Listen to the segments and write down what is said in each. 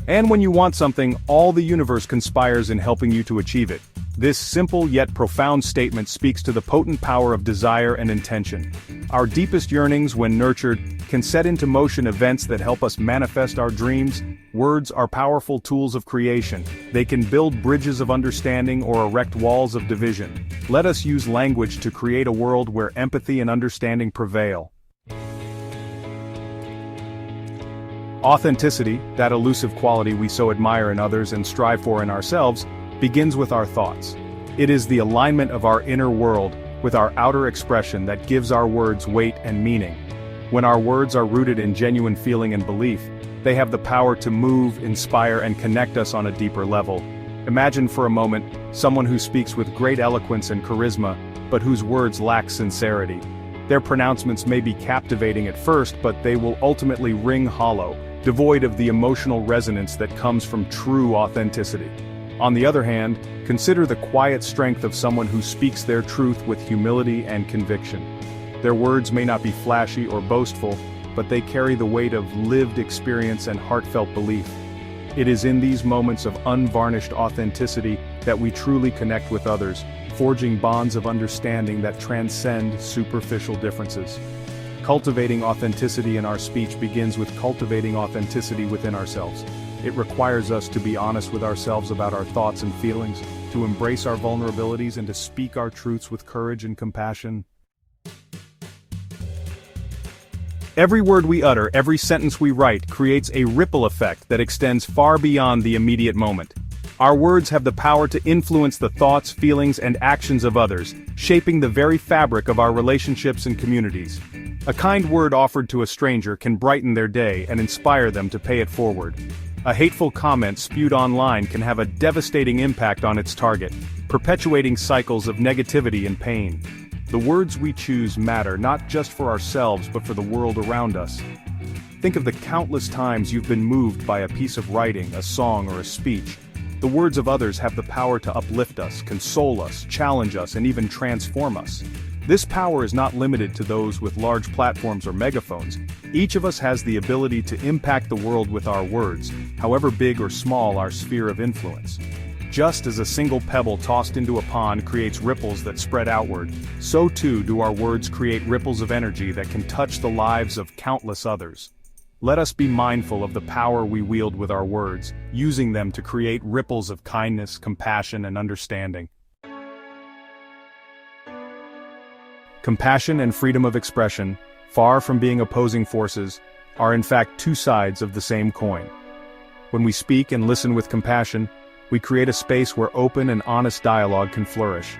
And when you want something, all the universe conspires in helping you to achieve it. This simple yet profound statement speaks to the potent power of desire and intention. Our deepest yearnings, when nurtured, can set into motion events that help us manifest our dreams. Words are powerful tools of creation. They can build bridges of understanding or erect walls of division. Let us use language to create a world where empathy and understanding prevail. Authenticity, that elusive quality we so admire in others and strive for in ourselves, begins with our thoughts. It is the alignment of our inner world with our outer expression that gives our words weight and meaning. When our words are rooted in genuine feeling and belief, they have the power to move, inspire, and connect us on a deeper level. Imagine for a moment someone who speaks with great eloquence and charisma, but whose words lack sincerity. Their pronouncements may be captivating at first, but they will ultimately ring hollow, devoid of the emotional resonance that comes from true authenticity. On the other hand, consider the quiet strength of someone who speaks their truth with humility and conviction. Their words may not be flashy or boastful, but they carry the weight of lived experience and heartfelt belief. It is in these moments of unvarnished authenticity that we truly connect with others, forging bonds of understanding that transcend superficial differences. Cultivating authenticity in our speech begins with cultivating authenticity within ourselves. It requires us to be honest with ourselves about our thoughts and feelings, to embrace our vulnerabilities and to speak our truths with courage and compassion. Every word we utter, every sentence we write, creates a ripple effect that extends far beyond the immediate moment. Our words have the power to influence the thoughts, feelings, and actions of others, shaping the very fabric of our relationships and communities. A kind word offered to a stranger can brighten their day and inspire them to pay it forward. A hateful comment spewed online can have a devastating impact on its target, perpetuating cycles of negativity and pain. The words we choose matter not just for ourselves but for the world around us. Think of the countless times you've been moved by a piece of writing, a song, or a speech. The words of others have the power to uplift us, console us, challenge us, and even transform us. This power is not limited to those with large platforms or megaphones. Each of us has the ability to impact the world with our words, however big or small our sphere of influence. Just as a single pebble tossed into a pond creates ripples that spread outward, so too do our words create ripples of energy that can touch the lives of countless others. Let us be mindful of the power we wield with our words, using them to create ripples of kindness, compassion, and understanding. Compassion and freedom of expression, far from being opposing forces, are in fact two sides of the same coin. When we speak and listen with compassion, we create a space where open and honest dialogue can flourish.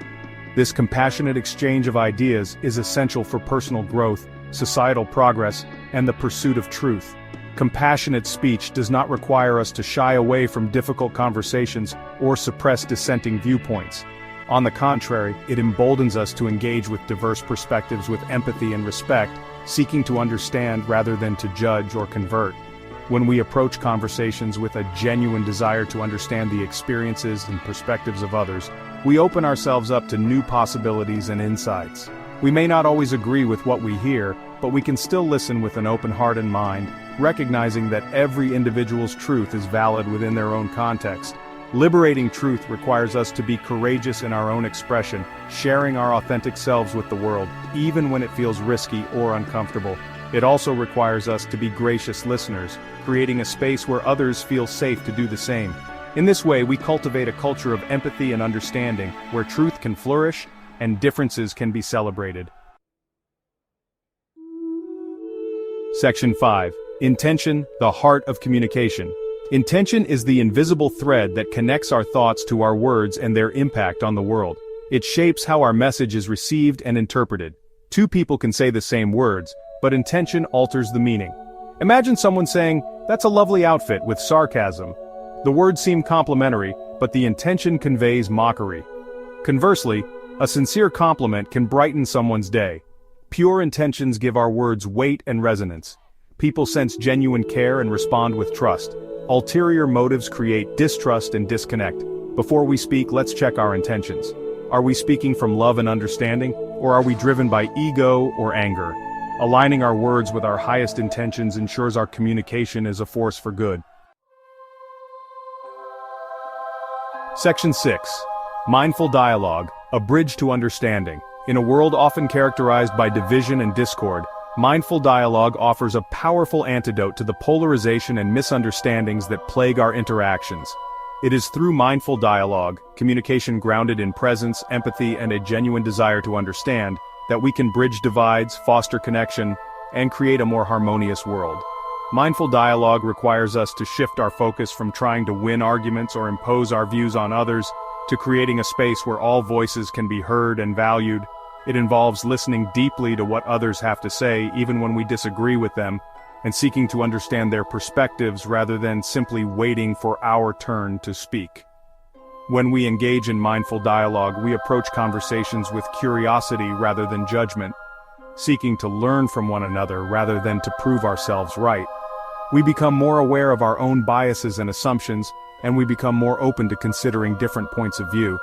This compassionate exchange of ideas is essential for personal growth, societal progress, and the pursuit of truth. Compassionate speech does not require us to shy away from difficult conversations or suppress dissenting viewpoints. On the contrary, it emboldens us to engage with diverse perspectives with empathy and respect, seeking to understand rather than to judge or convert. When we approach conversations with a genuine desire to understand the experiences and perspectives of others, we open ourselves up to new possibilities and insights. We may not always agree with what we hear, but we can still listen with an open heart and mind, recognizing that every individual's truth is valid within their own context. Liberating truth requires us to be courageous in our own expression, sharing our authentic selves with the world, even when it feels risky or uncomfortable. It also requires us to be gracious listeners, creating a space where others feel safe to do the same. In this way, we cultivate a culture of empathy and understanding, where truth can flourish and differences can be celebrated. Section 5. Intention, the heart of communication. Intention is the invisible thread that connects our thoughts to our words and their impact on the world. It shapes how our message is received and interpreted. Two people can say the same words, but intention alters the meaning. Imagine someone saying, "That's a lovely outfit," with sarcasm. The words seem complimentary, but the intention conveys mockery. Conversely, a sincere compliment can brighten someone's day. Pure intentions give our words weight and resonance. People sense genuine care and respond with trust. Ulterior motives create distrust and disconnect. Before we speak, let's check our intentions. Are we speaking from love and understanding, or are we driven by ego or anger? Aligning our words with our highest intentions ensures our communication is a force for good. Section 6. Mindful dialogue, a bridge to understanding. In a world often characterized by division and discord, mindful dialogue offers a powerful antidote to the polarization and misunderstandings that plague our interactions. It is through mindful dialogue, communication grounded in presence, empathy, and a genuine desire to understand, that we can bridge divides, foster connection, and create a more harmonious world. Mindful dialogue requires us to shift our focus from trying to win arguments or impose our views on others, to creating a space where all voices can be heard and valued. It involves listening deeply to what others have to say, even when we disagree with them, and seeking to understand their perspectives rather than simply waiting for our turn to speak. When we engage in mindful dialogue, we approach conversations with curiosity rather than judgment, seeking to learn from one another rather than to prove ourselves right. We become more aware of our own biases and assumptions, and we become more open to considering different points of view.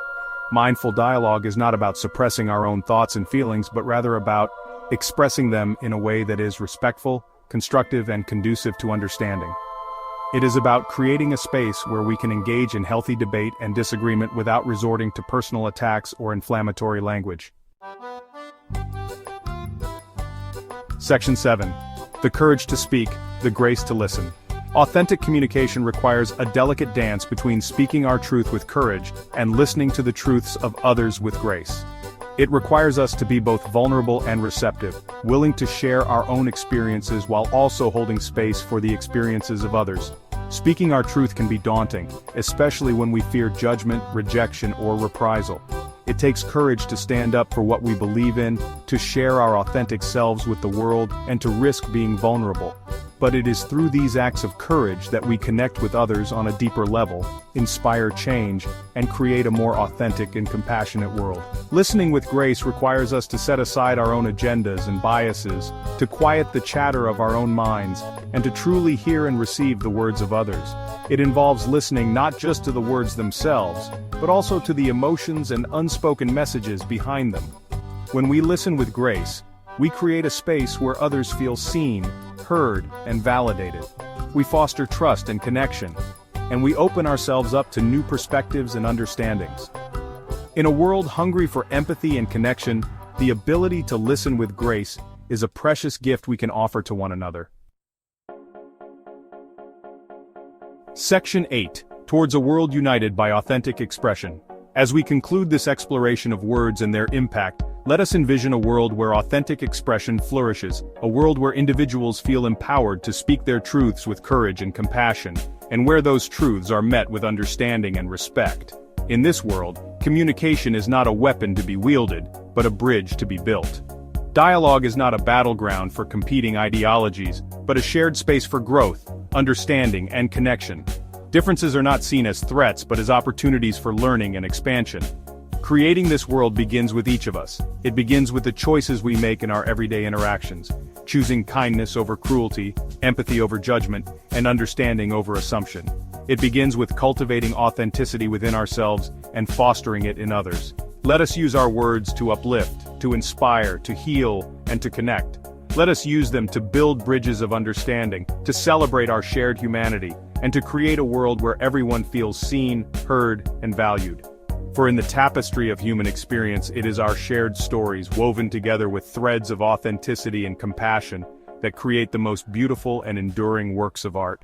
Mindful dialogue is not about suppressing our own thoughts and feelings, but rather about expressing them in a way that is respectful, constructive, and conducive to understanding. It is about creating a space where we can engage in healthy debate and disagreement without resorting to personal attacks or inflammatory language. Section 7. The courage to speak, the grace to listen. Authentic communication requires a delicate dance between speaking our truth with courage and listening to the truths of others with grace. It requires us to be both vulnerable and receptive, willing to share our own experiences while also holding space for the experiences of others. Speaking our truth can be daunting, especially when we fear judgment, rejection, or reprisal. It takes courage to stand up for what we believe in, to share our authentic selves with the world, and to risk being vulnerable. But it is through these acts of courage that we connect with others on a deeper level, inspire change, and create a more authentic and compassionate world. Listening with grace requires us to set aside our own agendas and biases, to quiet the chatter of our own minds, and to truly hear and receive the words of others. It involves listening not just to the words themselves, but also to the emotions and unspoken messages behind them. When we listen with grace, we create a space where others feel seen, heard, and validated. We foster trust and connection, and we open ourselves up to new perspectives and understandings. In a world hungry for empathy and connection, the ability to listen with grace is a precious gift we can offer to one another. Section 8. Towards a world united by authentic expression. As we conclude this exploration of words and their impact, let us envision a world where authentic expression flourishes, a world where individuals feel empowered to speak their truths with courage and compassion, and where those truths are met with understanding and respect. In this world, communication is not a weapon to be wielded, but a bridge to be built. Dialogue is not a battleground for competing ideologies, but a shared space for growth, understanding, and connection. Differences are not seen as threats but as opportunities for learning and expansion. Creating this world begins with each of us. It begins with the choices we make in our everyday interactions, choosing kindness over cruelty, empathy over judgment, and understanding over assumption. It begins with cultivating authenticity within ourselves and fostering it in others. Let us use our words to uplift, to inspire, to heal, and to connect. Let us use them to build bridges of understanding, to celebrate our shared humanity, and to create a world where everyone feels seen, heard, and valued. For in the tapestry of human experience, it is our shared stories woven together with threads of authenticity and compassion that create the most beautiful and enduring works of art.